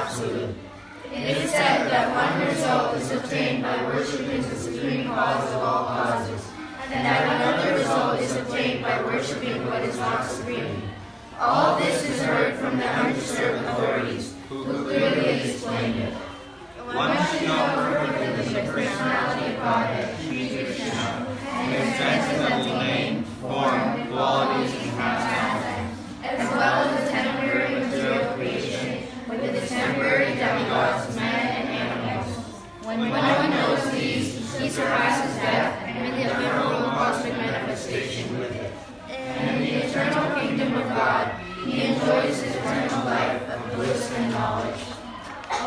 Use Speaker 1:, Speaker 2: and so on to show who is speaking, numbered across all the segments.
Speaker 1: absolute. It is said that one result is obtained by worshipping the supreme cause of all causes, and that another result is obtained by worshipping what is not supreme. All this is heard from the undisturbed authorities, who clearly explain it. One should know perfectly the personality of Godhead, Sri Krishna, and his transcendental name, form, qualities, and pastimes, as well as the temporary material creation, with the temporary demigods, men and animals. When one knows these, he surpasses death and the ephemeral cosmic manifestation with it. And in the eternal kingdom of God, he enjoys his eternal life of bliss and knowledge.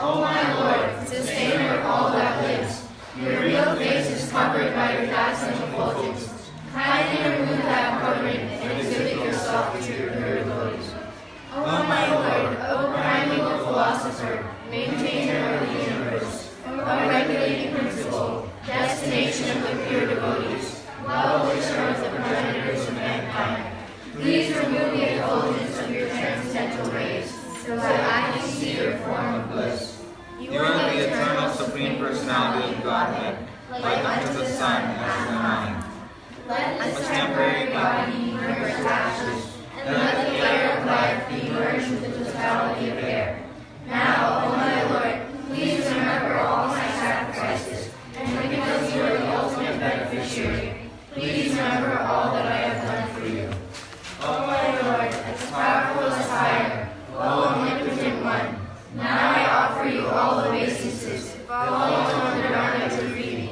Speaker 1: O my Lord, sustainer of all that lives, your real face is covered by your dazzling effulgence. Kindly remove that covering and exhibit yourself to your pure devotees. O my Lord, O primeval philosopher, maintainer of the universe, O regulating principle, destination of the pure devotees, well-wisher of the progenitors of mankind, please remove the effulgence of your transcendental rays, so that I may see your form of bliss.
Speaker 2: You are the eternal supreme personality of Godhead, like unto the sun as the mind.
Speaker 1: Let this temporary body burn its ashes, and let the fire of life be merged with the totality of air. Now, O my Lord, please remember all my sacrifices, and because you are the ultimate beneficiary, please remember all that I have done for you. O my Lord, as powerful as fire, O omnipotent one, now I offer you all obeisances, falling on the ground at your feet.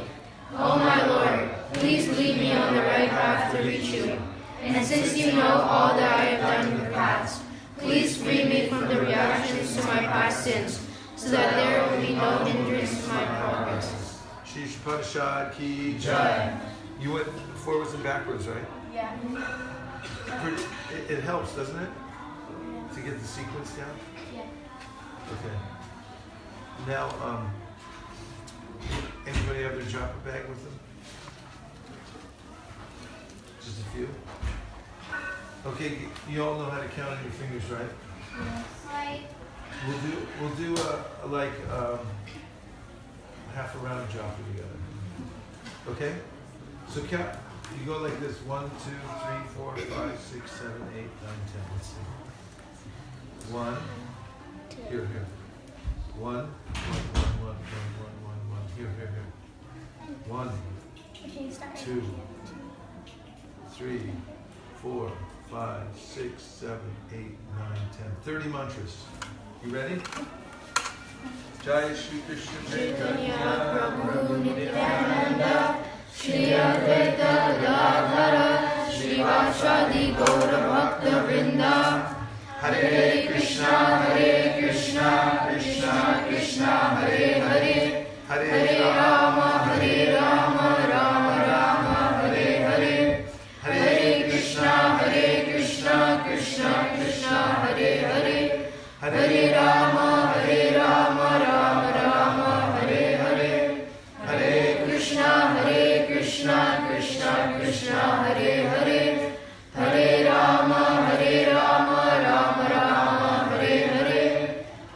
Speaker 1: O my Lord, please lead me on the right path to reach you. And since you know all that I have done in the past, please free me from the reactions to my past sins, so that there will be no hindrance to my progress.
Speaker 3: Shish Parashad Ki
Speaker 1: Jai.
Speaker 3: You went forwards and backwards, right?
Speaker 1: Yeah.
Speaker 3: It helps, doesn't it? To get the sequence down?
Speaker 1: Yeah.
Speaker 3: Okay. Now, anybody have their japa bag with them? Just a few? Okay, you all know how to count on your fingers, right?
Speaker 1: Right.
Speaker 3: We'll do half a round of japa together. Okay? So count. You go like this: 1, 2, 3, 4, 5, 6, 7, 8, 9, 10. Let's see. 1. Here. 1, 1, 1, 1, 1, 1, 1. Here. 1, 2, 3, 4, 5, 6, 7, 8, 9, 10. 30 mantras. You ready? Jai Shri Krishna
Speaker 1: Chaitanya Prabhu Nityananda, Shri Advaita Gadadhara, Shri Vashadi Gaura Bhakta Vrinda. Hare Krishna, Krishna Krishna, Hare Hare, Hare Rama, Rama Rama, Hare Hare. Hare Krishna, Krishna Krishna, Hare Hare, Hare Rama, Rama Rama, Hare Hare. Hare Krishna, Krishna Krishna, Hare Hare, Hare Rama, Rama Rama, Hare Hare.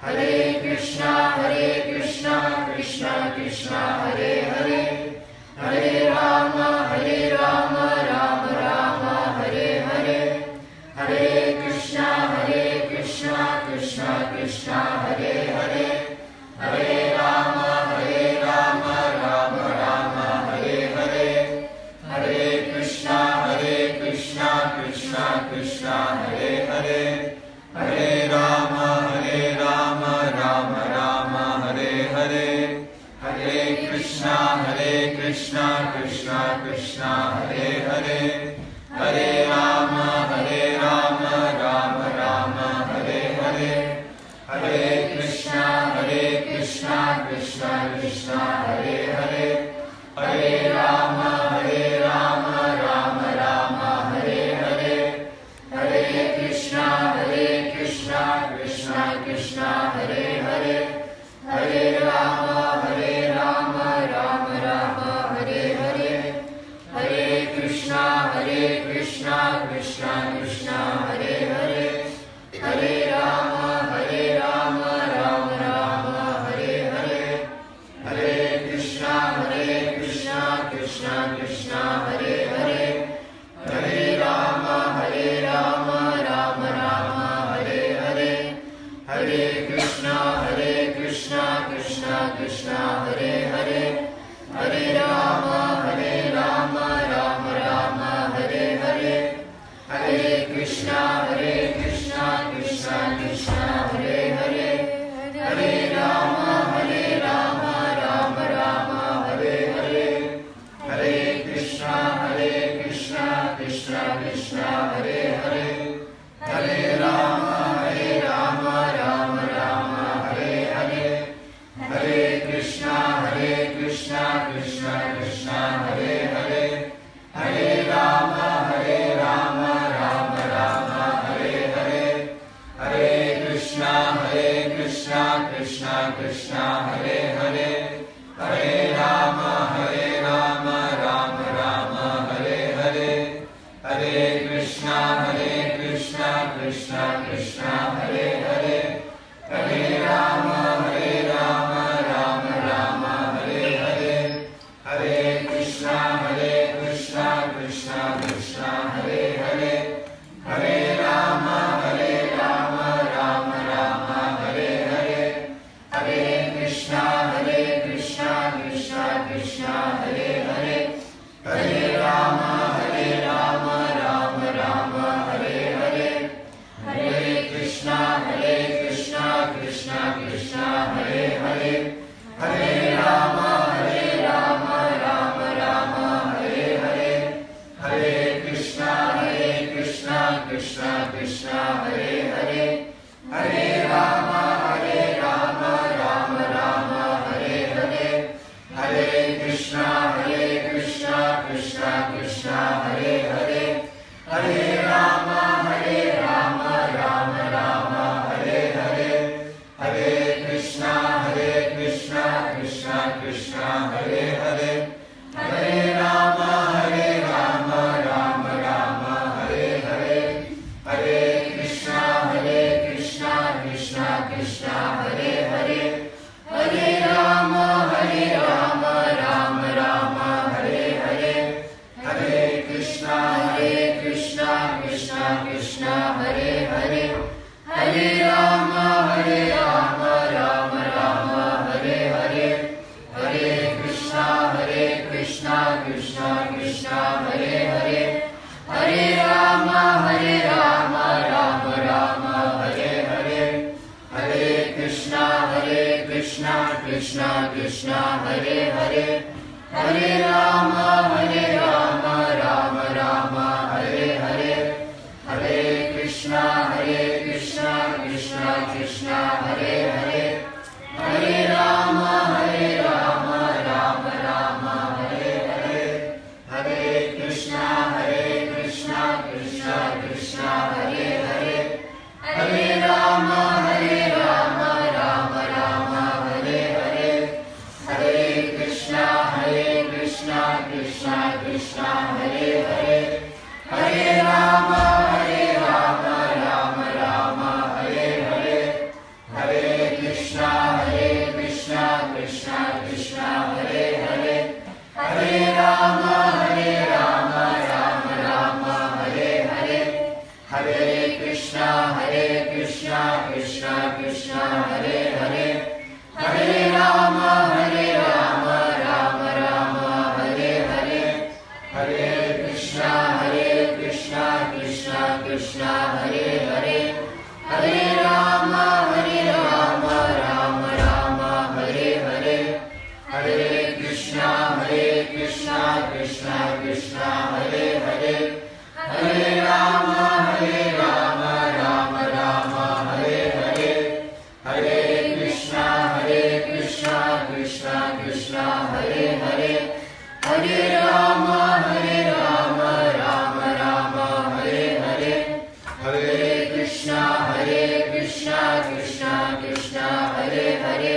Speaker 1: Hare Krishna, Krishna Krishna, Hare Hare, Hare Rama, Rama Rama, Hare Hare. Hare Krishna, Krishna Krishna, Hare Hare, Hare Rama, Rama Rama, Hare Hare. Hare Krishna, Krishna Krishna, Hare Hare, Hare Rama, Rama Rama, Hare Hare. Hare Krishna, Krishna Krishna, Hare Hare, Hare Rama, Rama Rama, Hare Hare. Hare Krishna, Krishna Krishna, Hare Hare, Hare Rama, Rama Rama, Hare Hare. Hare Krishna, Krishna Hare Hare, Hare Rama, Rama Rama, Hare Hare. Hare Krishna, Krishna Krishna, Hare Hare, Hare Rama, Rama Rama, Krishna, Krishna Krishna, Hare Hare, Hare Rama, Rama Rama, Hare Hare, Hare Krishna, Krishna Krishna, Hare Hare, Hare Rama, Rama Rama, Hare Hare, Hare Krishna, Krishna Krishna, Hare Hare, Hare Rama, Rama Rama, Hare Hare, Hare Krishna, Krishna Krishna, Hare Hare, Hare Rama, Rama Rama, Hare Hare, Hare Krishna, Krishna Krishna, Hare Hare, Hare Rama, Rama Rama, Hare Hare, Hare Krishna, Krishna Krishna, Hare Hare, Hare Rama, Rama Rama, Hare Hare, Hare Krishna, Krishna Krishna, Hare Hare, Hare Rama, Rama Rama, Hare Hare, Hare Krishna, Krishna Krishna, Hare Hare, Hare Rama, Rama Rama, Hare Hare, Hare Krishna, Krishna Krishna, Hare Hare, Hare Rama, Rama Rama, Hare Hare, Hare Krishna, Krishna Krishna, Hare Hare, Hare Rama, Rama Rama, Hare Hare, Hare Krishna, Krishna Krishna, Hare Hare, Hare Rama, Rama Rama, Hare Hare, Hare Krishna, Krishna Krishna, Hare Hare, Hare Rama, Rama Rama, Hare Hare, Hare Krishna, Krishna Krishna, Hare Hare, Hare Rama, Rama Rama, Hare Hare, Hare Krishna, Krishna Krishna, Hare Hare, Hare Rama, Rama Rama, Hare Hare, Hare Krishna, Krishna Krishna, Hare Hare, Hare Rama, Rama Rama, Hare Hare, Hare Krishna, Krishna Krishna, Hare Hare, Hare Rama, Rama Rama, Hare Hare, Hare Krishna, Krishna Krishna, Hare Hare, Hare Rama, Rama Rama, Hare Hare, Hare Krishna, Krishna Krishna, Hare Hare, Hare Rama, Rama Rama, Hare Hare, Hare Krishna, Krishna Krishna, Hare Hare, Hare Rama, Rama Rama, Hare Hare, Hare Krishna, Krishna Krishna, Hare Hare, Hare Rama, Rama Rama, Hare Hare, Hare Krishna, Krishna Krishna, Hare Hare, Hare Rama, Rama Rama, Hare Hare, Hare Krishna, Krishna Krishna, Hare Hare, Hare Rama, Rama Rama, Hare Hare, Hare Krishna, Krishna Krishna, Hare Hare, Hare Rama, Rama Rama, Hare Hare, Hare Krishna, Krishna Krishna, Hare Hare, Hare Rama, Rama Rama, Hare Hare, Hare Krishna, Krishna Krishna, Hare Hare,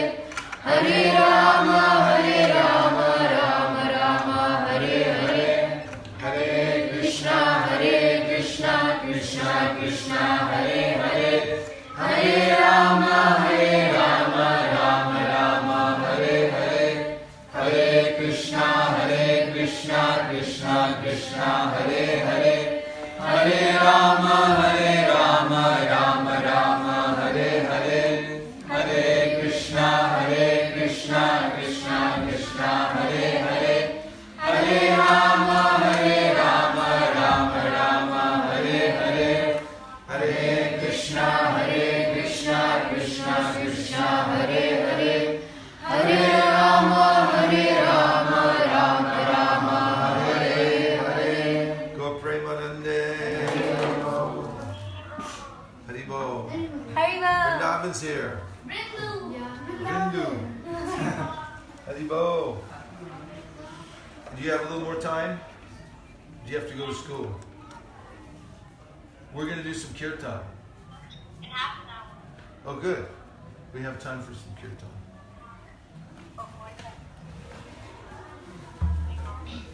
Speaker 1: Hare Rama, Rama Rama, Hare Hare, Hare Krishna, Krishna Krishna, Hare Hare, Hare Rama, Rama Rama, Hare Hare, Hare Krishna, Krishna Krishna, Hare Hare, Hare Rama, Rama Rama, Hare Hare, Hare Hare, Hare Rama, Rama Rama, Hare Hare.
Speaker 3: Go Premanande. Haribo.
Speaker 1: Haribo.
Speaker 3: Vrindavan's here. Bindu. Haribo. Do you have a little more time? Do you have to go to school? We're going to do some kirtan.
Speaker 4: In half an hour.
Speaker 3: Oh, good. We have time for some kirtan.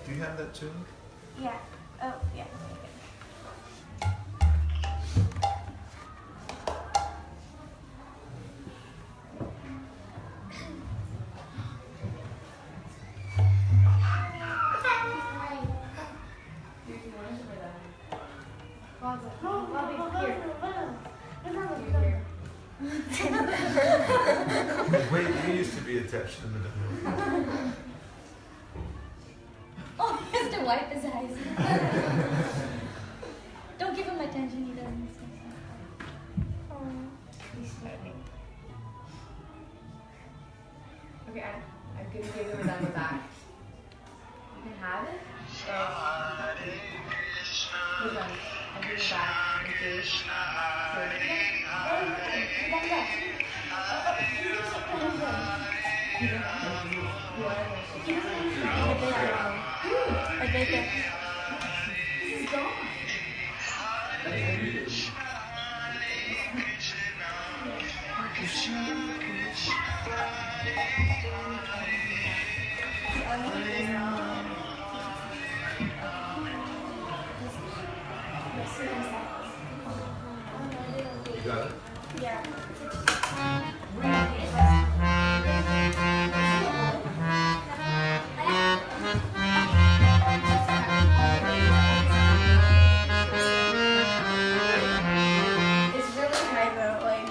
Speaker 3: Do you have that tune?
Speaker 1: Yeah. Oh, yeah.
Speaker 3: Wait, you used to be attached to the middle.
Speaker 1: Oh, he has to wipe his eyes. Don't give him attention, he doesn't say something. Oh, he's smiling.
Speaker 5: Okay, I'm gonna give him another back. You can have it. Hold on. I'm giving it back. Okay. This is gone.
Speaker 3: You got it?
Speaker 1: Yeah. It's really high though, like.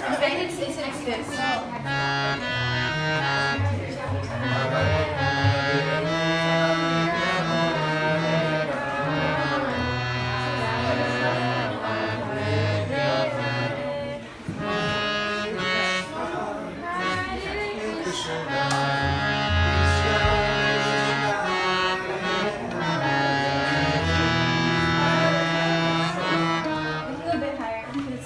Speaker 1: The band is like this. A little bit higher. Can you do this?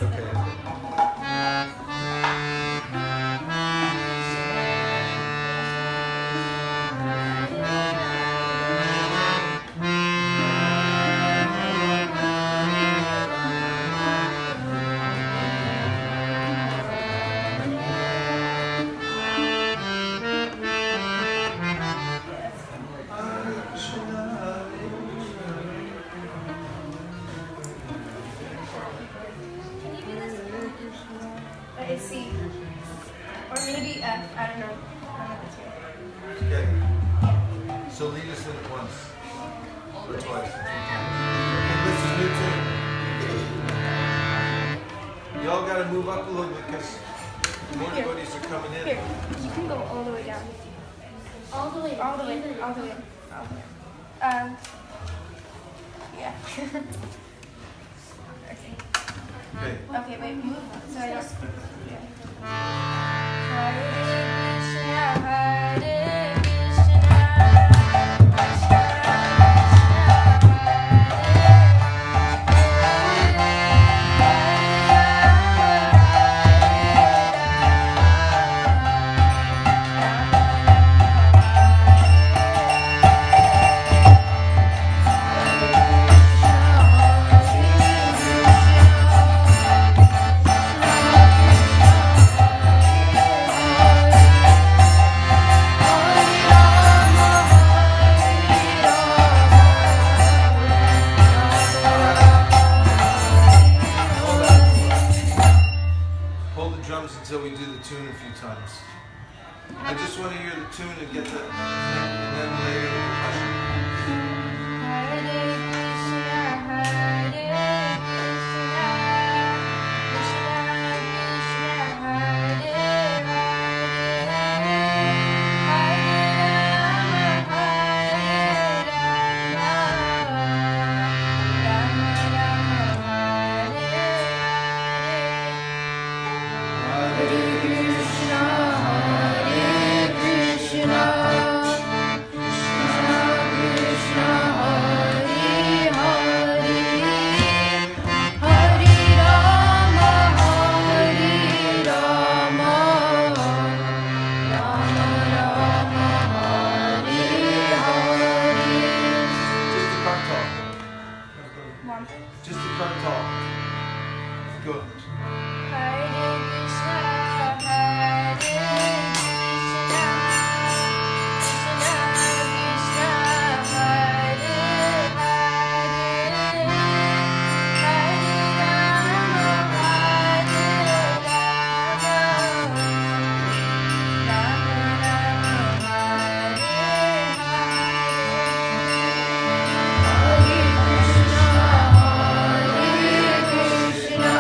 Speaker 1: It's C. Or maybe F. I don't know. I don't know if it's here.
Speaker 3: Okay. So lead us in it once. Or twice. Okay, this is new tune. Y'all got to move up a little bit because more devotees are coming in.
Speaker 1: Here. You can go all the way down.
Speaker 4: All the way.
Speaker 1: All the way. All the way. All the way. Yeah. Okay.
Speaker 3: Okay.
Speaker 1: Okay, wait. So I don't. Hare Krishna, Hare Krishna,
Speaker 3: Hold the drums until we do the tune a few times. I just want to hear the tune and get the thing, and then later the percussion.
Speaker 1: Hare Krishna, Hare Krishna, Krishna Krishna, Hare Hare, Hare Rama, Rama Rama,
Speaker 3: tall. Go.
Speaker 1: Hare Krishna, Hare Krishna, Krishna Krishna, Hare Hare, Hare Rama, Hare Rama, Rama Rama, Hare Hare. Hare Krishna, Hare Krishna,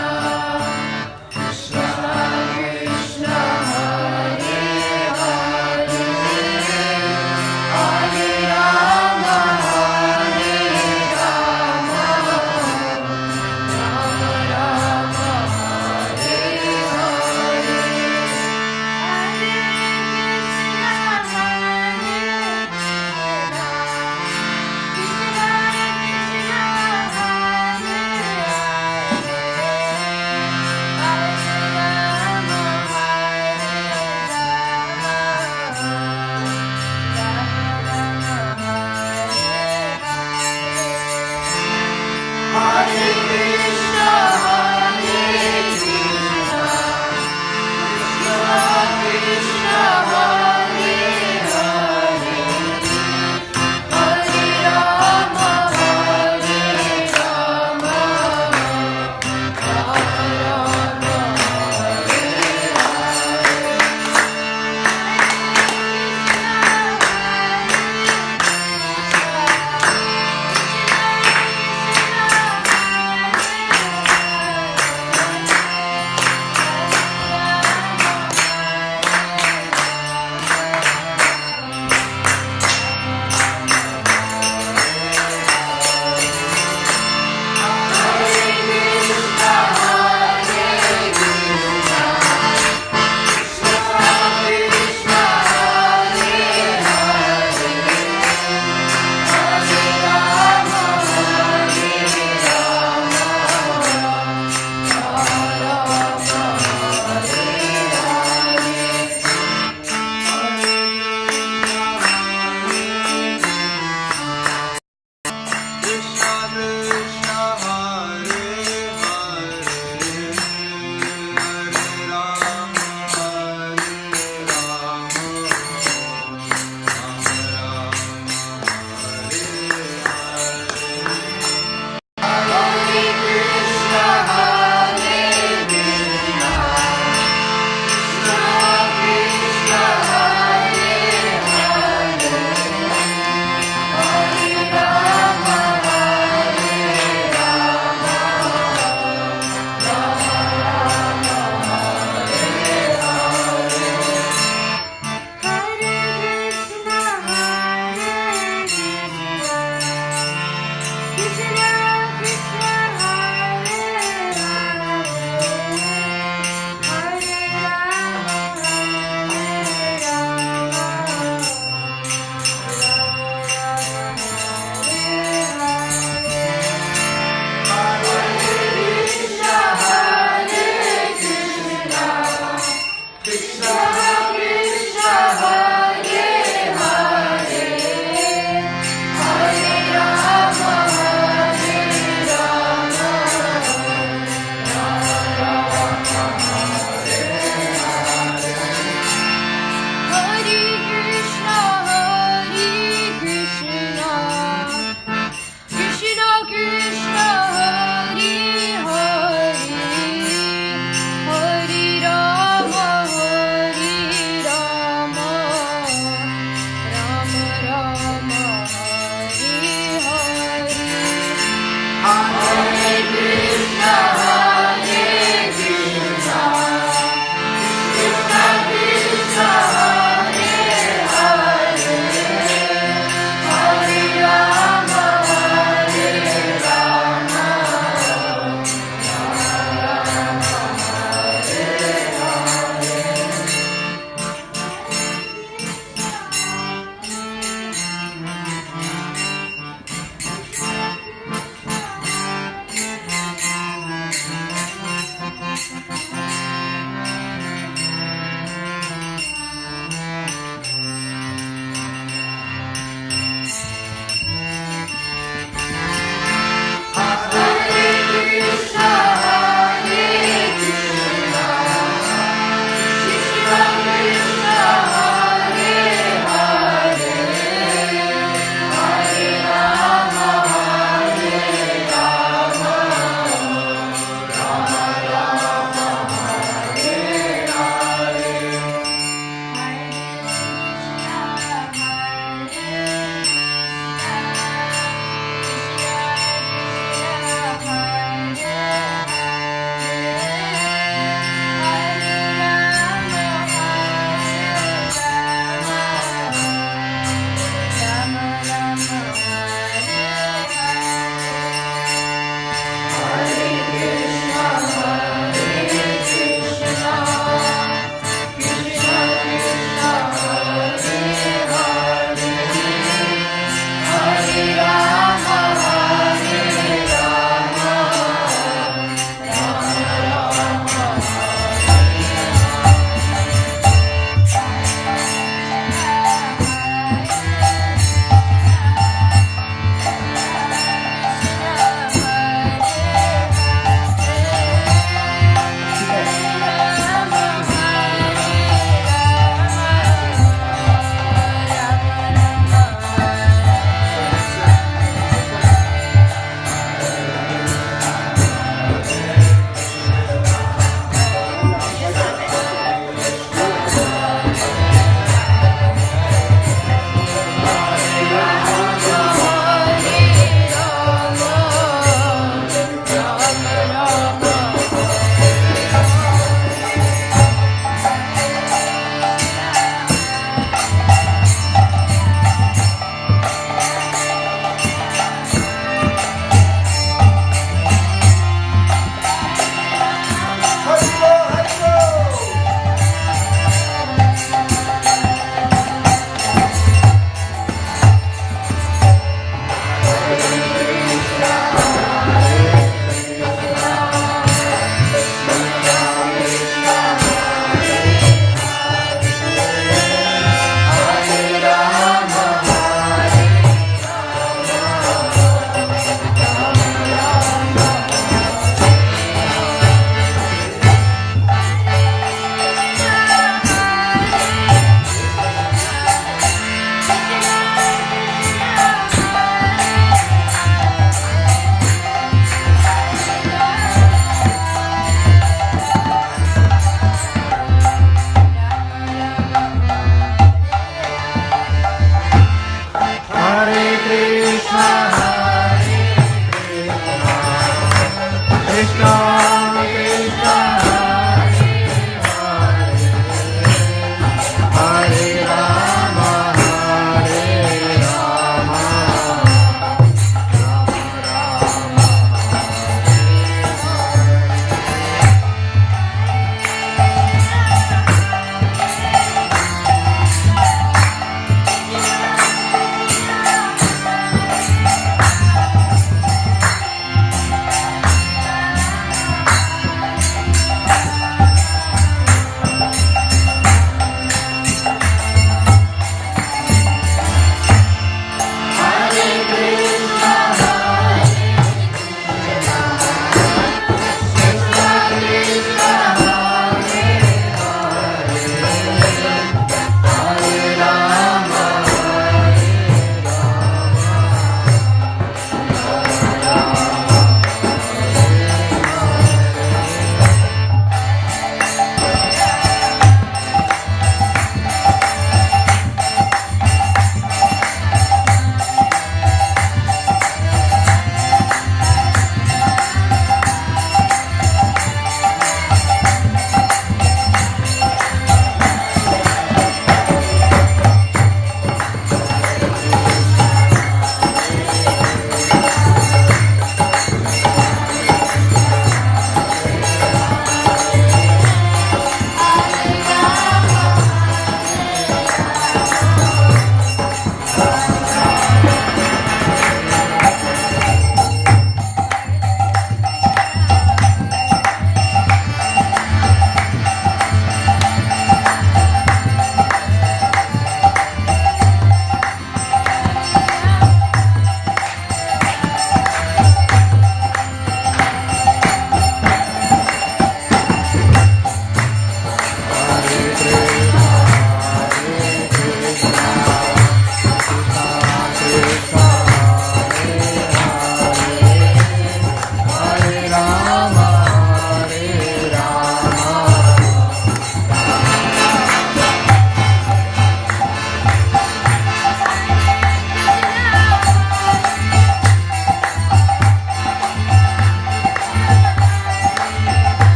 Speaker 1: Hare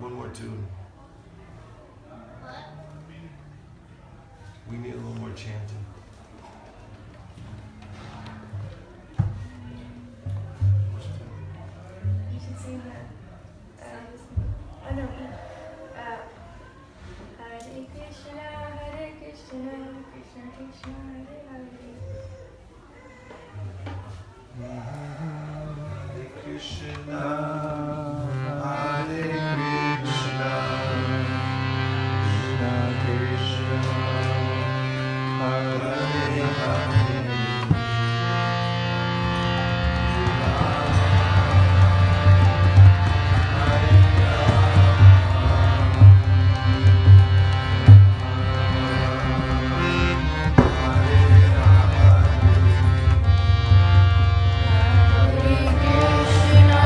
Speaker 3: one more tune. We need a little more chanting.
Speaker 5: You should sing that. Oh no. Hare Krishna, Krishna Krishna, Hare Hare.
Speaker 3: Hare Krishna, Hare Krishna, Krishna Krishna, Hare Hare.
Speaker 1: Krishna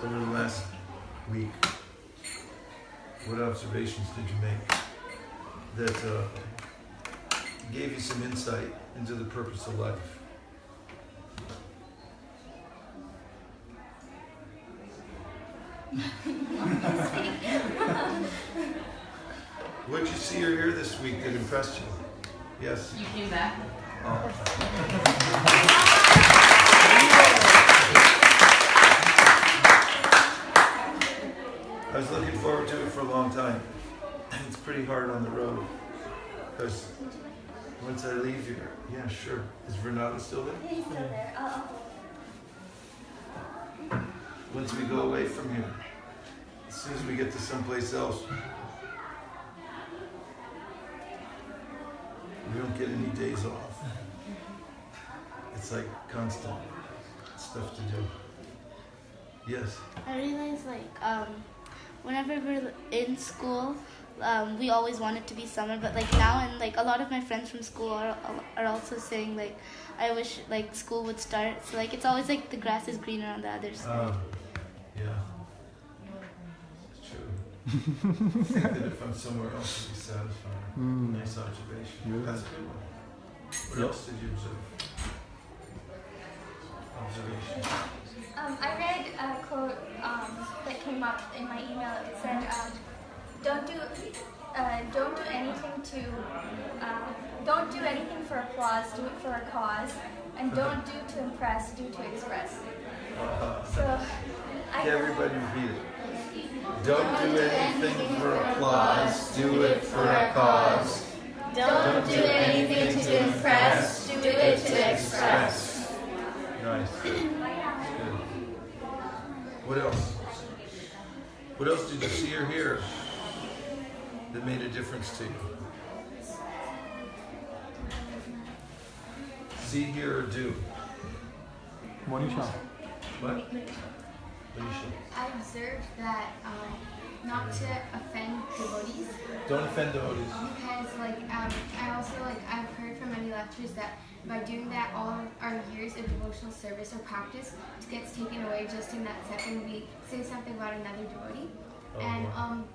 Speaker 3: over the last week, what observations did you make that gave you some insight into the purpose of life? What did you see or hear this week that impressed you? Yes?
Speaker 5: You came back.
Speaker 3: Oh. I was looking forward to it for a long time. It's pretty hard on the road because once I leave here, yeah, sure. Is Renata still there?
Speaker 4: He's still there.
Speaker 3: Once we go away from here, as soon as we get to someplace else, we don't get any days off. It's like constant stuff to do. Yes.
Speaker 6: I realize whenever we're in school, we always want it to be summer, but like now, and like a lot of my friends from school are also saying like, I wish like school would start. So like it's always like the grass is greener on the other side.
Speaker 3: Yeah. It's true. I think that if I'm somewhere else, I'll be satisfied. Nice observation. That's a good one. What else did you observe? Observation.
Speaker 4: I read a quote that came up in my email. It said, "Don't do anything for applause. Do it for a cause, and don't do to impress. Do to express." So,
Speaker 3: Everybody repeat it. Don't do anything for applause. Do it for a cause.
Speaker 1: Don't do anything to impress, do it to express.
Speaker 3: Nice. Good. What else? What else did you see or hear that made a difference to you? See, hear, or do?
Speaker 7: Monisha.
Speaker 3: What?
Speaker 8: I observed that not to offend devotees.
Speaker 3: Don't offend devotees.
Speaker 8: Because I've heard from many lectures that by doing that, all of our years of devotional service or practice gets taken away just in that second we say something about another devotee. And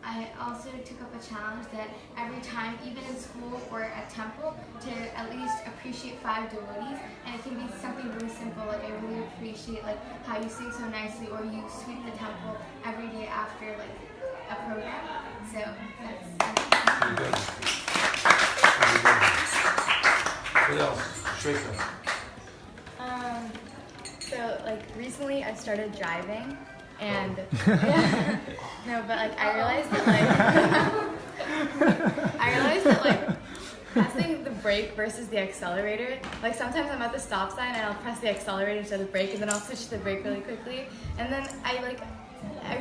Speaker 8: I also took up a challenge that every time, even in school or at temple, to at least appreciate 5 devotees. And it can be something really simple, like I really appreciate like how you sing so nicely, or you sweep the temple every day after like a program. So that's
Speaker 3: Pretty good. What else? Shreka.
Speaker 5: So like recently I started driving, and no, but like I realized that like pressing the brake versus the accelerator. Like sometimes I'm at the stop sign and I'll press the accelerator instead of the brake, and then I'll switch to the brake really quickly. And then I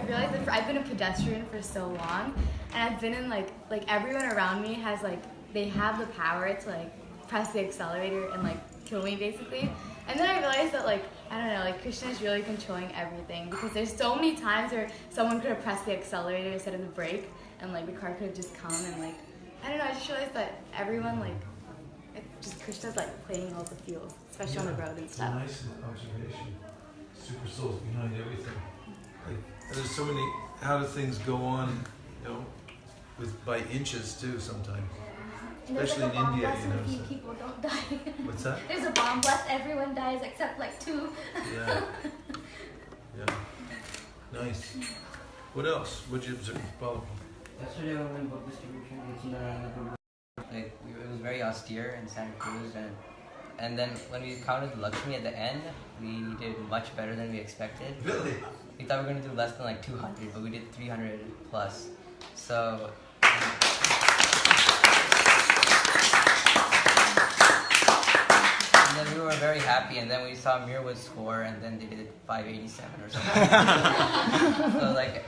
Speaker 5: realized that I've been a pedestrian for so long, and I've been in like everyone around me has like, they have the power to like press the accelerator and like kill me basically. And then I realized that like, I don't know, like Krishna is really controlling everything, because there's so many times where someone could have pressed the accelerator instead of the brake, and like the car could have just come, and like, I don't know, I just realized that everyone like, Krishna's like playing all the fields, especially on the road and stuff.
Speaker 3: It's a nice observation. Super souls behind everything. Like, there's so many, how do things go on, by inches too sometimes. Especially in India,
Speaker 4: a few people don't die.
Speaker 3: What's that?
Speaker 4: There's a bomb blast, everyone dies except like 2.
Speaker 3: Yeah. Nice. What else would you observe, Paul?
Speaker 9: Yesterday when we booked distribution, it was very austere in Santa Cruz, and then when we counted the Lakshmi at the end, we did much better than we expected.
Speaker 3: Really?
Speaker 9: We thought we were going to do less than like 200, but we did 300 plus. So. And then we were very happy, and then we saw Mirwood's score, and then they did 587 or something. So like,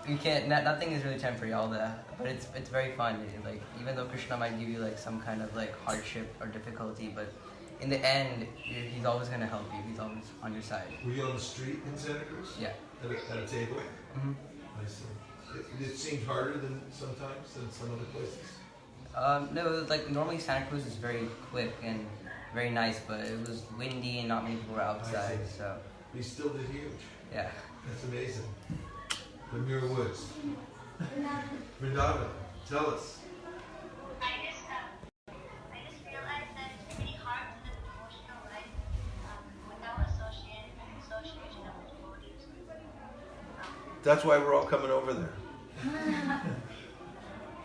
Speaker 9: you can't. Nothing is really temporary. All that, but it's very fun. Like, even though Krishna might give you like some kind of like hardship or difficulty, but in the end, he's always gonna help you. He's always on your side.
Speaker 3: Were you on the street in Santa Cruz?
Speaker 9: Yeah.
Speaker 3: At a table?
Speaker 9: Mm-hmm.
Speaker 3: I see. It seemed harder than sometimes than some other places?
Speaker 9: No, like normally Santa Cruz is very quick and very nice, but it was windy and not many people were outside, so.
Speaker 3: We still did huge.
Speaker 9: Yeah.
Speaker 3: That's amazing. The Muir Woods. Vrindavan, tell us.
Speaker 1: I just realized that it's pretty hard to live a devotional life without association of devotees.
Speaker 3: That's why we're all coming over there.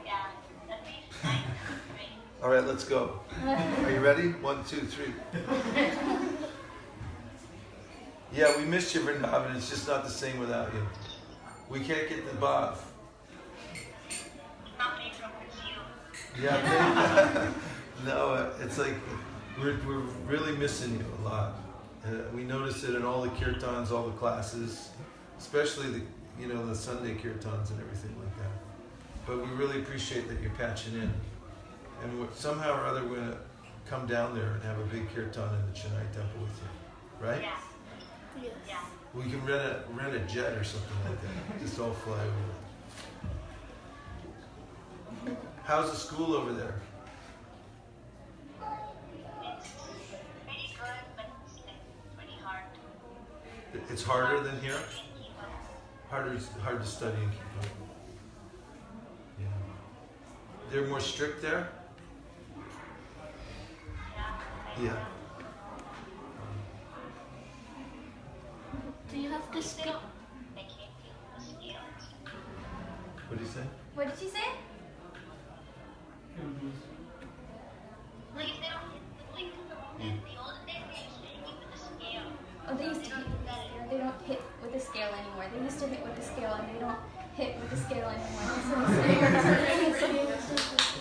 Speaker 1: Yeah, that'd be nice. Great.
Speaker 3: All right, let's go. Are you ready? 1, 2, 3. Yeah, we missed you, Vrindavan. It's just not the same without you. We can't get the bhav.
Speaker 1: Nothing from you.
Speaker 3: Yeah, no, it's like we're really missing you a lot. We notice it in all the kirtans, all the classes, especially the the Sunday kirtans and everything like that. But we really appreciate that you're patching in, and somehow or other we're gonna come down there and have a big kirtan in the Chennai temple with you, right?
Speaker 1: Yeah.
Speaker 6: Yes.
Speaker 1: Yeah.
Speaker 3: We can rent a jet or something like that. Just all fly over. How's the school over there?
Speaker 1: It's pretty good, but it's like pretty hard.
Speaker 3: It's harder than here?
Speaker 1: Keep up.
Speaker 3: Hard to study and keep up. Yeah. They're more strict there? Yeah.
Speaker 6: Do you have to skip?
Speaker 1: They can't deal with the scales.
Speaker 3: What do you say?
Speaker 4: What did you say?
Speaker 1: Like if they don't hit in the olden days they used to hit you with the scale.
Speaker 4: Oh, they used to hit with the scale. They don't hit with the scale anymore. They used to hit with the scale and they don't hit with the scale anymore. That's what I'm saying.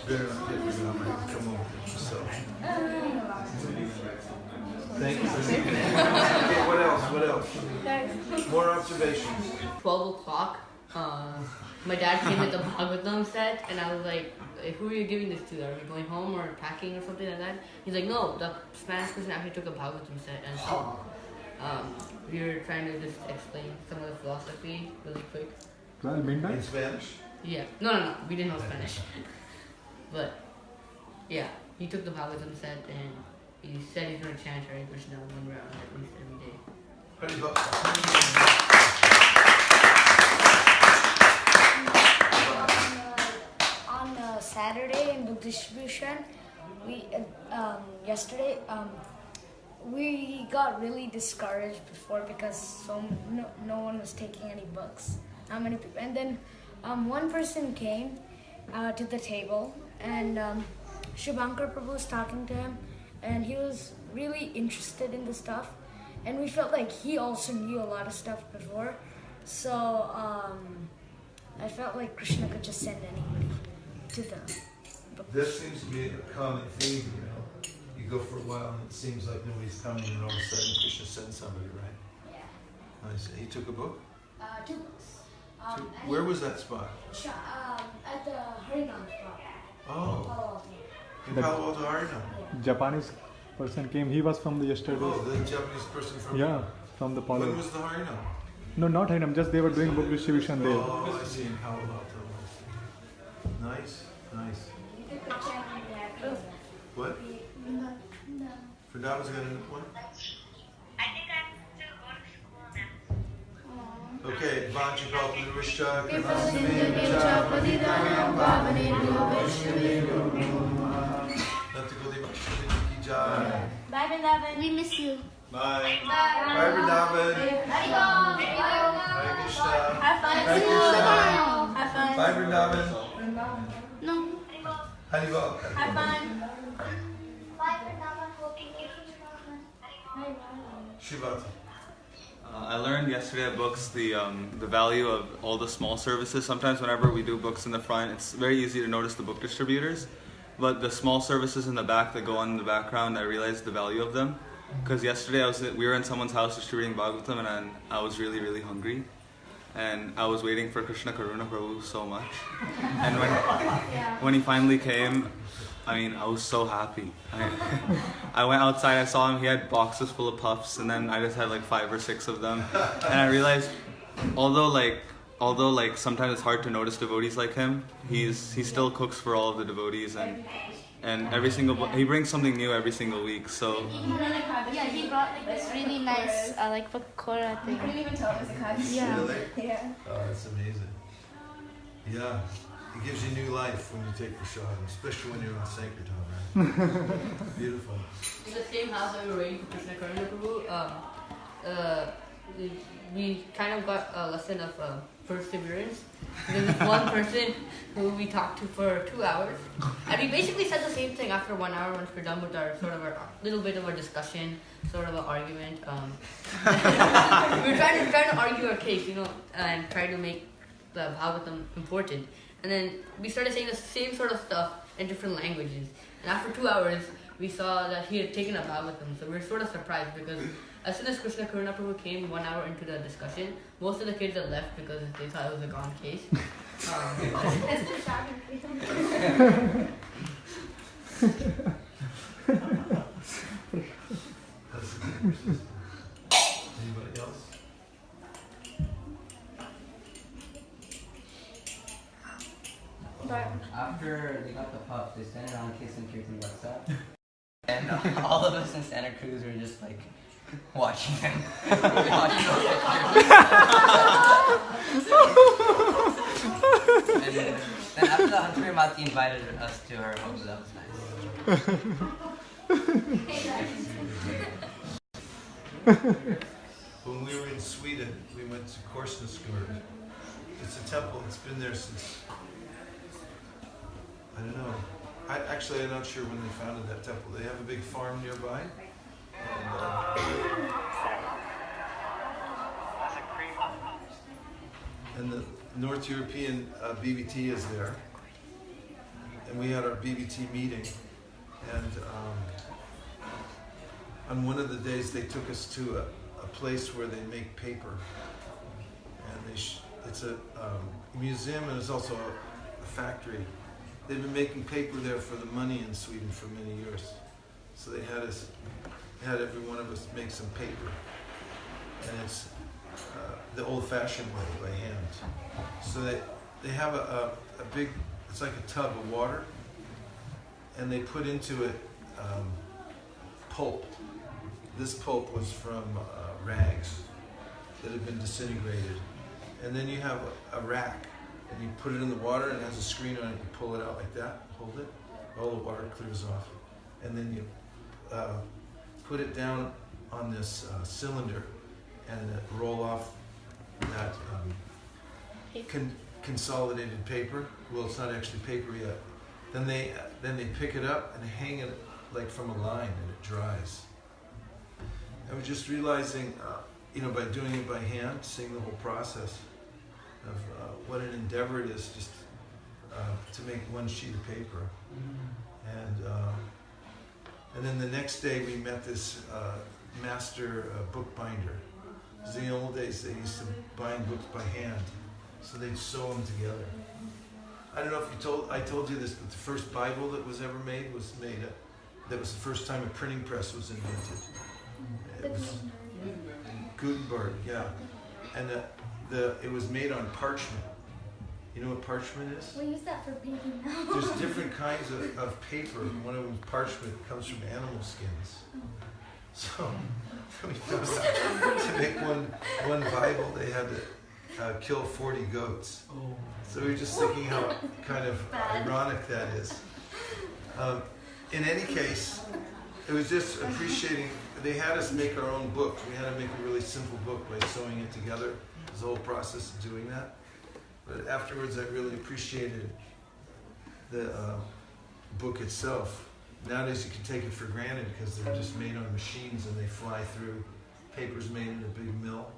Speaker 3: Better not get me on my come over yourself. Thank you. Okay, what else? More observations.
Speaker 10: 12 o'clock, my dad came with the Bhagavatam set, and I was like, who are you giving this to? Are we going home or packing or something like that? He's like, no, the Spanish person actually took a Bhagavatam set, and so we were trying to just explain some of the philosophy really quick.
Speaker 7: 12 midnight?
Speaker 3: In Spanish?
Speaker 10: Yeah, no, we didn't know Spanish. But, yeah, he took the Bhagavatam set, and he said he's going to chant Hare Krishna one round at least every day.
Speaker 11: On Saturday in book distribution, yesterday we got really discouraged before because no one was taking any books. Not many people, and then one person came to the table, and Shubhankar Prabhu was talking to him, and he was really interested in the stuff, and we felt like he also knew a lot of stuff before, so I felt like Krishna could just send anybody to the book.
Speaker 3: This seems to be a common theme, You go for a while and it seems like nobody's coming, and all of a sudden Krishna sends somebody, right?
Speaker 11: Yeah.
Speaker 3: Nice. He took a book?
Speaker 11: 2 books.
Speaker 3: Where was that spot?
Speaker 11: At the Harinam spot.
Speaker 3: Oh. In Palo Alto, Harinam.
Speaker 7: Japanese person came. He was from the yesterday.
Speaker 3: Oh, the Japanese person from...
Speaker 7: Yeah, from the Palo.
Speaker 3: When was the Harinam?
Speaker 7: No, not Harinam. Just they were doing book distribution there.
Speaker 3: Oh, I see. In Palo Alto. Nice. What?
Speaker 6: No.
Speaker 3: Vrindavan's got another one?
Speaker 1: I think I have to go to school now.
Speaker 3: Okay, Vancha Kalpatarusha,
Speaker 4: Bye, Vrindavan.
Speaker 6: We miss you.
Speaker 3: Bye. Bye, Vrindavan. Hare Krishna.
Speaker 4: Have fun.
Speaker 3: Hare Krishna.
Speaker 4: Have fun.
Speaker 3: Bye, Vrindavan.
Speaker 6: No.
Speaker 3: Harival.
Speaker 4: Have fun.
Speaker 3: Shivata.
Speaker 2: I learned yesterday at books the value of all the small services. Sometimes whenever we do books in the front, it's very easy to notice the book distributors. But the small services in the back that go on in the background, I realized the value of them. Because yesterday we were in someone's house distributing Bhagavatam, and I was really, really hungry. And I was waiting for Krishna Karuna Prabhu so much. And when he finally came, I was so happy. I went outside, I saw him, he had boxes full of puffs, and then I just had like 5 or 6 of them. And I realized, although sometimes it's hard to notice devotees like him, he still cooks for all of the devotees, and and every single he brings something new every single week. So
Speaker 6: Yeah, he brought like this really nice like pakora thing.
Speaker 4: You couldn't even tell it was a kaiser.
Speaker 6: Yeah.
Speaker 3: Really?
Speaker 4: Yeah.
Speaker 3: Oh, that's amazing. Yeah, it gives you new life when you take prashadam, especially when you're on Sankirtan, right? Beautiful.
Speaker 10: In the same house that we were raised Krishna Karuna Prabhu, we kind of got a lesson of perseverance. There was one person who we talked to for 2 hours, and we basically said the same thing after 1 hour once we're done with our sort of a little bit of a discussion, sort of an argument. We were trying to argue our case, and try to make the Bhagavatam important. And then we started saying the same sort of stuff in different languages. And after 2 hours, we saw that he had taken a Bhagavatam. So we were sort of surprised because as soon as Krishna Karuna Prabhu came 1 hour into the discussion, most of the kids had left because they thought it was a gone case.
Speaker 3: That's good. Anybody else?
Speaker 9: After they got the pups, they sent it on Kiss and Kirtan WhatsApp. And all of us in Santa Cruz were just like watching them. Watching those pictures. And then after that, Hunter Mati invited us to her home, so that was nice.
Speaker 3: When we were in Sweden, we went to Korsnäsgård. It's a temple that's been there since, I don't know. I'm not sure when they founded that temple. They have a big farm nearby. And the North European BBT is there. And we had our BBT meeting. And on one of the days they took us to a place where they make paper. And it's a museum and it's also a factory. They've been making paper there for the money in Sweden for many years. So they had every one of us make some paper. And it's the old-fashioned way, by hand. So they have a big, it's like a tub of water, and they put into it pulp. This pulp was from rags that had been disintegrated. And then you have a rack, and you put it in the water, and it has a screen on it. You pull it out like that, hold it, all the water clears off. And then you put it down on this cylinder and roll off that consolidated paper. Well, it's not actually paper yet. Then they pick it up and hang it like from a line, and it dries. I was just realizing, by doing it by hand, seeing the whole process of what an endeavor it is just to make one sheet of paper. And then the next day we met this master bookbinder. Because in the old days they used to bind books by hand, so they'd sew them together. I don't know if I told you this, but the first Bible that was ever made that was the first time a printing press was invented. It was Gutenberg, yeah. And it was made on parchment. You know what parchment is?
Speaker 4: We use that for painting now.
Speaker 3: There's different kinds of paper. One of them, parchment, comes from animal skins. So we found out to make one Bible, they had to kill 40 goats. So we were just thinking how kind of ironic that is. In any case, it was just appreciating. They had us make our own book. We had to make a really simple book by sewing it together. It was the whole process of doing that. But afterwards, I really appreciated the book itself. Nowadays, you can take it for granted because they're just made on machines and they fly through. Paper's made in a big mill.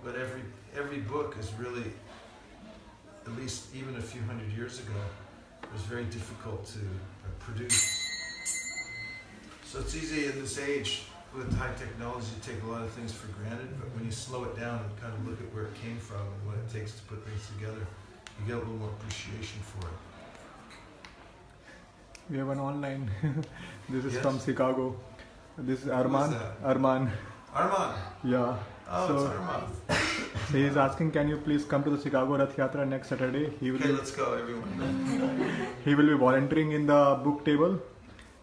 Speaker 3: But every book is really, at least even a few hundred years ago, it was very difficult to produce. So it's easy in this age with high technology to take a lot of things for granted, but when you slow it down and kind of look at where it came from and what it takes to put things together, you get a little more appreciation for it.
Speaker 7: We have an online. This is
Speaker 3: Yes?
Speaker 7: from Chicago. This is
Speaker 3: Who is
Speaker 7: Arman.
Speaker 3: that?
Speaker 7: Arman.
Speaker 3: Arman.
Speaker 7: Yeah.
Speaker 3: Oh,
Speaker 7: So
Speaker 3: it's Arman.
Speaker 7: So he's asking, can you please come to the Chicago Rath Yatra next Saturday?
Speaker 3: Okay, let's go, everyone.
Speaker 7: He will be volunteering in the book table,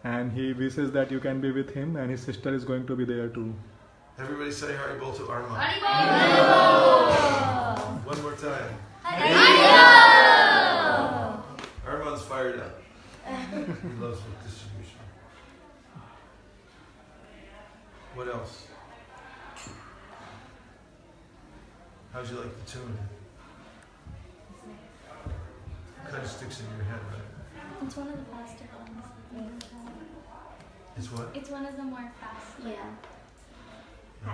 Speaker 7: and he wishes that you can be with him, and his sister is going to be there too.
Speaker 3: Everybody say Haribol to Arman. One more time. Arman's fired up. He loves book distribution. What else? How'd you like the tune? Kind of sticks in your head, right?
Speaker 4: It's one of the faster ones.
Speaker 3: It's what?
Speaker 4: It's one of the more fast.
Speaker 6: Yeah.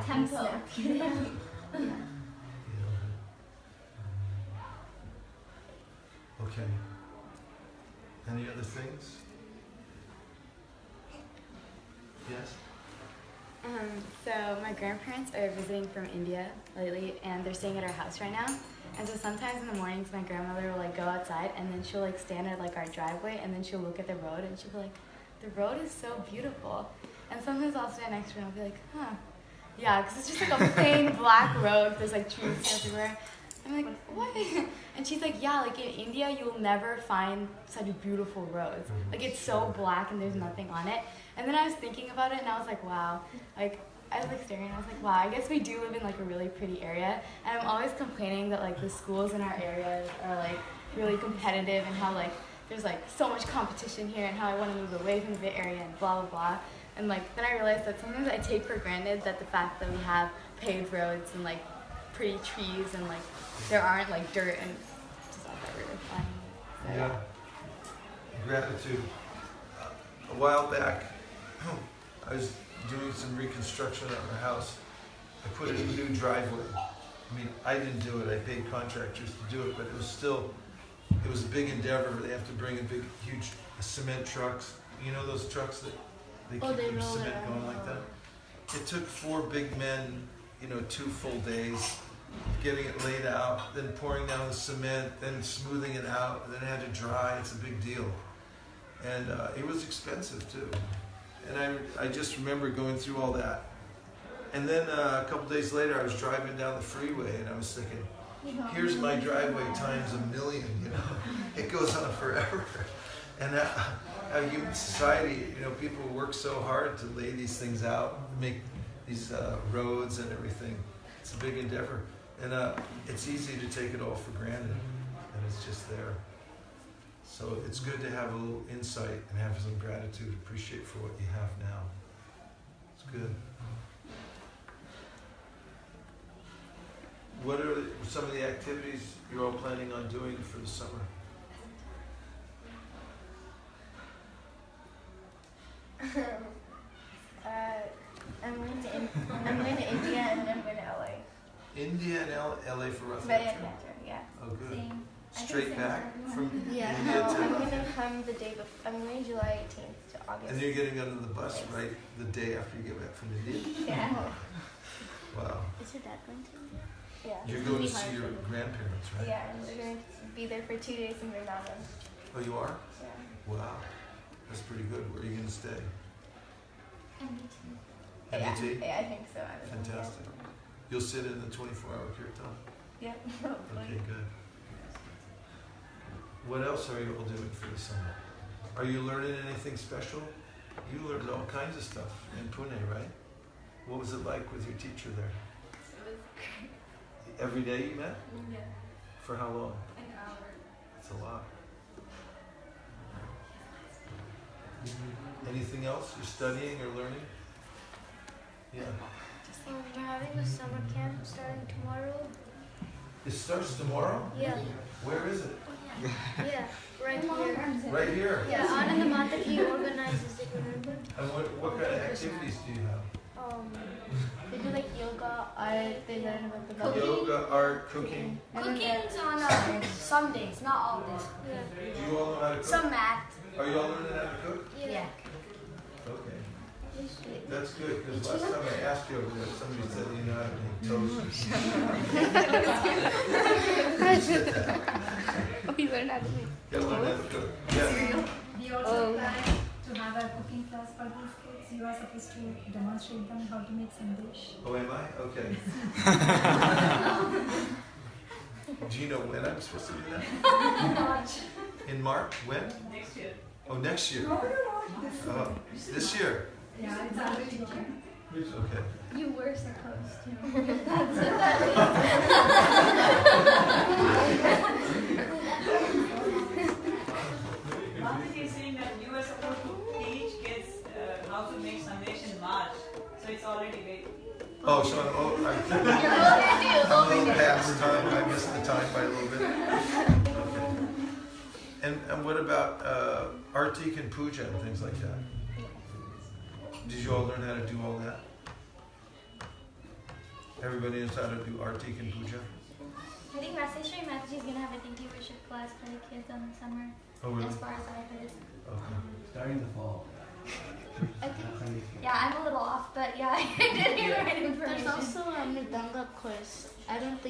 Speaker 4: Tempo.
Speaker 3: Okay. Any other things? Yes?
Speaker 5: So my grandparents are visiting from India lately, and they're staying at our house right now. And so sometimes in the mornings, my grandmother will like go outside, and then she'll like stand at like our driveway, and then she'll look at the road, and she'll be like, "The road is so beautiful." And sometimes I'll stand next to her, and I'll be like, "Huh, yeah," because it's just like a plain black road. There's like trees everywhere. I'm like, "What?" And she's like, "Yeah, like in India, you'll never find such beautiful roads. Like it's so black, and there's nothing on it." And then I was thinking about it, and I was like, "Wow," like. I was like staring and I was like, wow, I guess we do live in like a really pretty area. And I'm always complaining that like the schools in our area are like really competitive and how like there's like so much competition here and how I want to move away from the Bay Area and blah, blah, blah. And like then I realized that sometimes I take for granted that the fact that we have paved roads and like pretty trees and like there aren't like dirt and just not that really fun. So,
Speaker 3: Yeah. Gratitude. A while back, I was doing some reconstruction on our house. I put in a new driveway. I mean, I didn't do it. I paid contractors to do it, but it was a big endeavor. They have to bring in big, huge cement trucks. You know those trucks that they keep the cement going like that? It took 4 big men, 2 full days, getting it laid out, then pouring down the cement, then smoothing it out, then it had to dry. It's a big deal. And it was expensive too. And I just remember going through all that. And then a couple days later, I was driving down the freeway, and I was thinking, here's my driveway times 1,000,000, It goes on forever. And our human society, people work so hard to lay these things out, make these roads and everything. It's a big endeavor. And it's easy to take it all for granted, and it's just there. So it's good to have a little insight and have some gratitude, appreciate for what you have now. It's good. What are some of the activities you're all planning on doing for the summer?
Speaker 8: I'm going to India and then I'm going to LA.
Speaker 3: India and LA for Rath
Speaker 8: But
Speaker 3: Yatra?
Speaker 8: yeah.
Speaker 3: Oh, good.
Speaker 4: Same.
Speaker 3: Straight back from
Speaker 8: Yeah,
Speaker 3: India
Speaker 8: no, I'm
Speaker 3: to...
Speaker 8: going to come the day before. I'm going July 18th to August.
Speaker 3: And you're getting under the bus right the day after you get back from India?
Speaker 8: Yeah.
Speaker 6: Wow.
Speaker 3: Wow.
Speaker 6: Is your dad going to?
Speaker 8: Yeah.
Speaker 3: You're going to see your grandparents, right?
Speaker 8: Yeah, and we're going to be there for 2 days and bring down them.
Speaker 3: Oh, you are?
Speaker 8: Yeah.
Speaker 3: Wow. That's pretty good. Where are you going to stay?
Speaker 4: MBT.
Speaker 3: MBT?
Speaker 8: Yeah, I think so. I don't know.
Speaker 3: Fantastic. You'll sit in the 24-hour kirtan?
Speaker 8: Yep.
Speaker 3: Okay, good. What else are you all doing for the summer? Are you learning anything special? You learned all kinds of stuff in Pune, right? What was it like with your teacher there?
Speaker 4: It was great.
Speaker 3: Every day you met?
Speaker 4: Yeah.
Speaker 3: For how long?
Speaker 4: An hour.
Speaker 3: That's a lot. Anything else you're studying or learning? Yeah.
Speaker 8: We're having a summer camp starting tomorrow.
Speaker 3: It starts tomorrow?
Speaker 8: Yeah.
Speaker 3: Where is it?
Speaker 8: Yeah, right here.
Speaker 3: Right here?
Speaker 8: Yeah, Anand Mataki organizes it, remember?
Speaker 3: And what kind of activities do you have?
Speaker 8: They do like yoga, art, they learn about the Bible.
Speaker 3: Yoga, art, cooking.
Speaker 8: Cooking's on some days, not all days.
Speaker 3: Do you all know how to cook?
Speaker 8: Some math.
Speaker 3: Are you all learning how to cook?
Speaker 8: Yeah.
Speaker 3: Okay. That's good, because last time I asked you over there, somebody said you know how to make toast.
Speaker 6: We learned how to make.
Speaker 3: Yeah, learn how to cook. Yeah.
Speaker 12: to have a cooking class for these kids. You are supposed to demonstrate them how to make some dish.
Speaker 3: Oh, am I? Okay. Do you know when I'm supposed to do that? In March? When?
Speaker 12: Next year.
Speaker 3: Oh, next year.
Speaker 12: No.
Speaker 3: This year.
Speaker 12: Yeah, it's already done.
Speaker 3: Okay.
Speaker 4: You were supposed to.
Speaker 13: Bhavati is saying that you were supposed to teach kids how to make sandesh in March, so it's already late.
Speaker 3: Oh, so I'm a little past time. I missed the time by a little bit. Okay. And what about Artik and Puja and things like that? Did you all learn how to do all that? Everybody knows how to do Artik and Puja?
Speaker 4: I think my sister Mataji is going to have a dinky worship class for the kids on the summer.
Speaker 3: Oh, really?
Speaker 4: As far as I heard.
Speaker 3: Okay.
Speaker 14: Starting the fall.
Speaker 4: I think, yeah, I'm a little off, but yeah, I didn't hear the right information.
Speaker 6: There's also a Mridanga course. I don't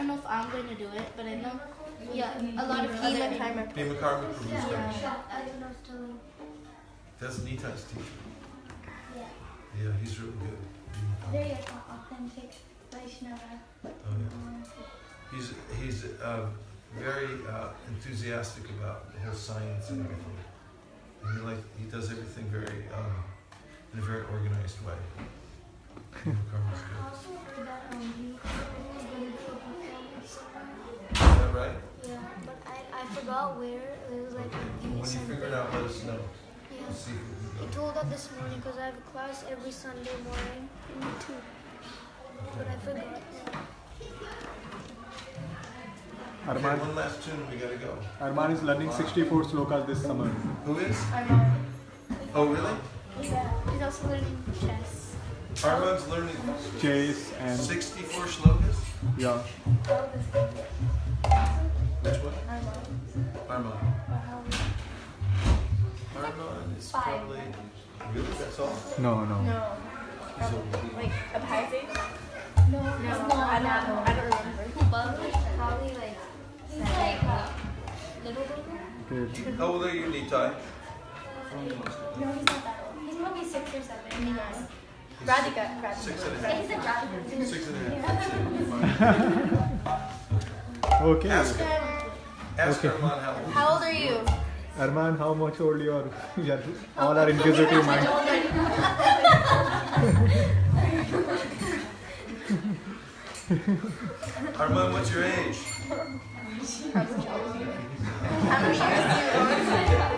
Speaker 6: know if I'm going to do it, but I know, yeah, a lot of other
Speaker 3: Nima Karma Prabhu's
Speaker 4: Yeah,
Speaker 3: coming.
Speaker 4: I don't know still.
Speaker 3: That's Nitai's teacher.
Speaker 4: Yeah.
Speaker 3: Yeah, he's really good.
Speaker 4: Very authentic Vaishnava.
Speaker 3: Oh, yeah. He's very enthusiastic about the whole science and everything. And he does everything very in a very organized way. Nima Karma's
Speaker 4: I
Speaker 3: good.
Speaker 4: also heard that he was going to do a performance somewhere.
Speaker 3: Is that right?
Speaker 4: Yeah, but I forgot where. It was like
Speaker 3: When you figure it out, let us know.
Speaker 4: Yeah.
Speaker 3: We'll see if we
Speaker 4: He
Speaker 3: can go.
Speaker 4: told that this morning because I have a class every Sunday morning. Me too. But I forgot.
Speaker 3: Okay,
Speaker 7: Arman,
Speaker 3: one last tune and we gotta go.
Speaker 7: Arman is learning 64 slokas this summer.
Speaker 3: Who is?
Speaker 4: Arman.
Speaker 3: Oh, really?
Speaker 4: Yeah. He's also learning chess.
Speaker 3: Arman's learning
Speaker 7: Chase and
Speaker 3: 64 shlokas?
Speaker 7: yeah.
Speaker 3: Which one?
Speaker 4: Arman.
Speaker 3: Arman. Arman is probably... Really? That's all?
Speaker 7: No.
Speaker 5: No. Like a Pisces?
Speaker 4: No,
Speaker 5: I don't remember.
Speaker 4: Probably like he's like little brother.
Speaker 7: Okay.
Speaker 3: How old are you, Nitai?
Speaker 4: No, he's not that old. He's probably 6 or 7.
Speaker 5: Radhika.
Speaker 3: 6 and a
Speaker 4: Yeah,
Speaker 3: half.
Speaker 4: he's a Radhika.
Speaker 3: 6 and a half.
Speaker 7: Okay.
Speaker 3: Ask
Speaker 7: Okay.
Speaker 3: Arman how old.
Speaker 5: How old are you?
Speaker 7: Arman, how much old you are? Yeah, all are inquisitive mind.
Speaker 3: Arman, what's your age?
Speaker 5: How many years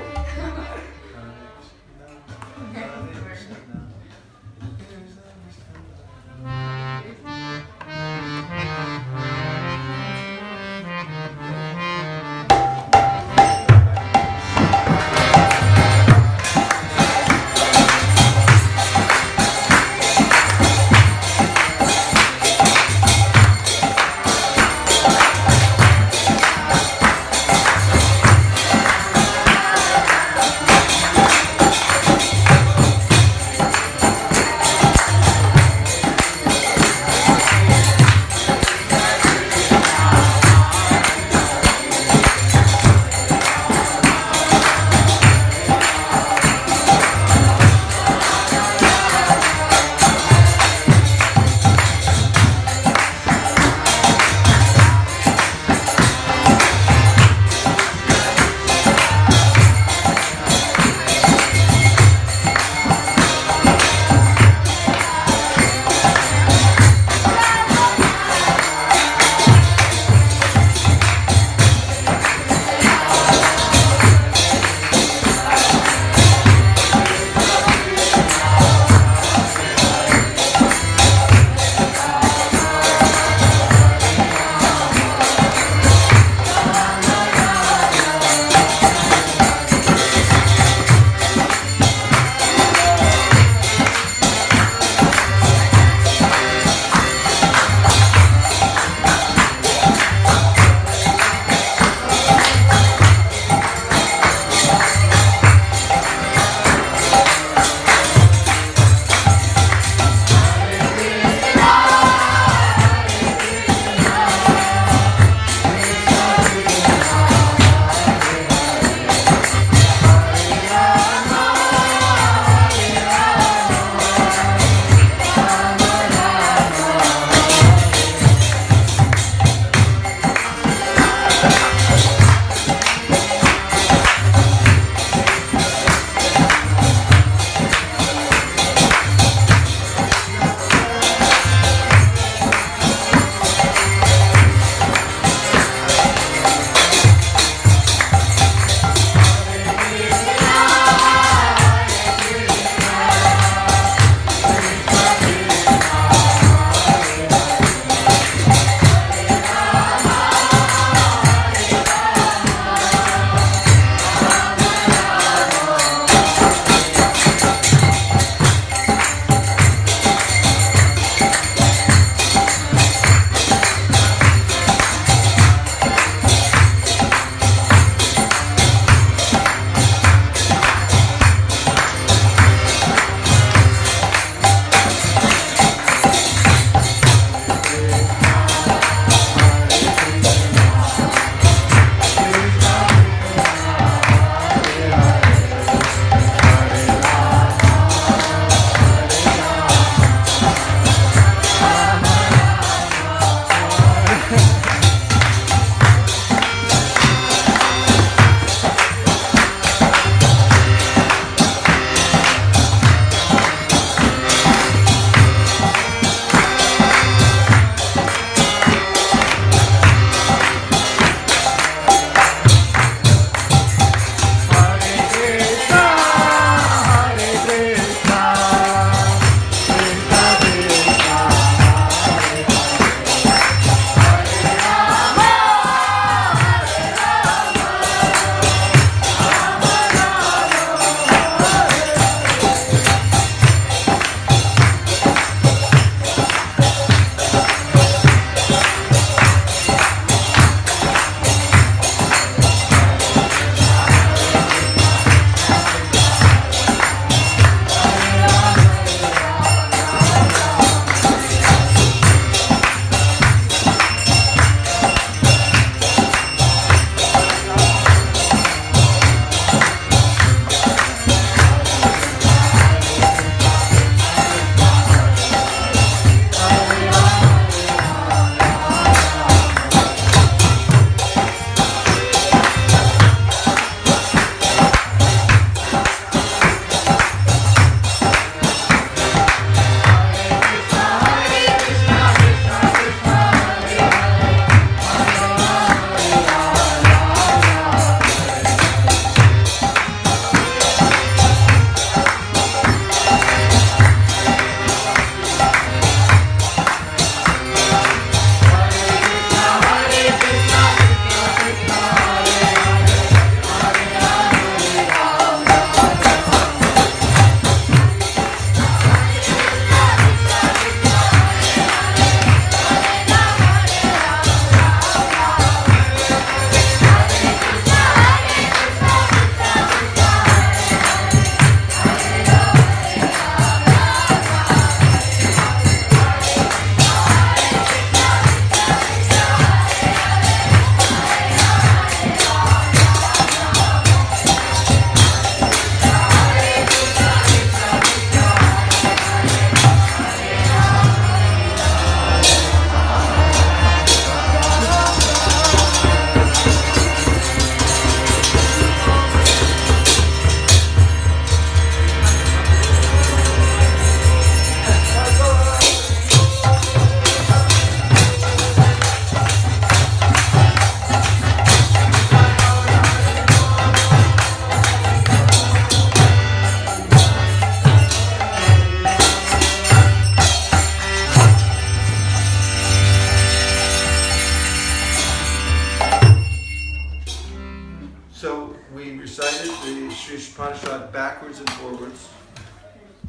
Speaker 3: recited the Sri Upanishad backwards and forwards,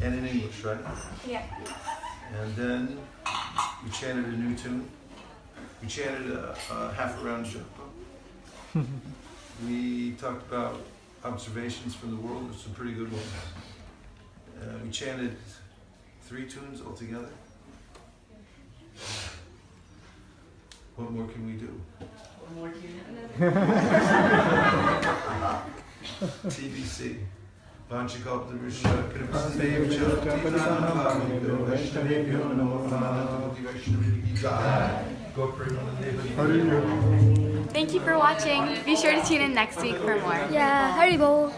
Speaker 3: and in English, right?
Speaker 4: Yeah.
Speaker 3: And then we chanted a new tune. We chanted a half a round japa. We talked about observations from the world, some pretty good ones. We chanted 3 tunes altogether. What more can we do?
Speaker 13: One more tune.
Speaker 3: TBC. Vanchikalpatarusha Kripasevacha Titanapamito Vaishnavebhyo Namo Namaha Vaishnaviki Jai Gopremanandeva.
Speaker 5: Thank you for watching. Be sure to tune in next week for more.
Speaker 11: Yeah, Haribol.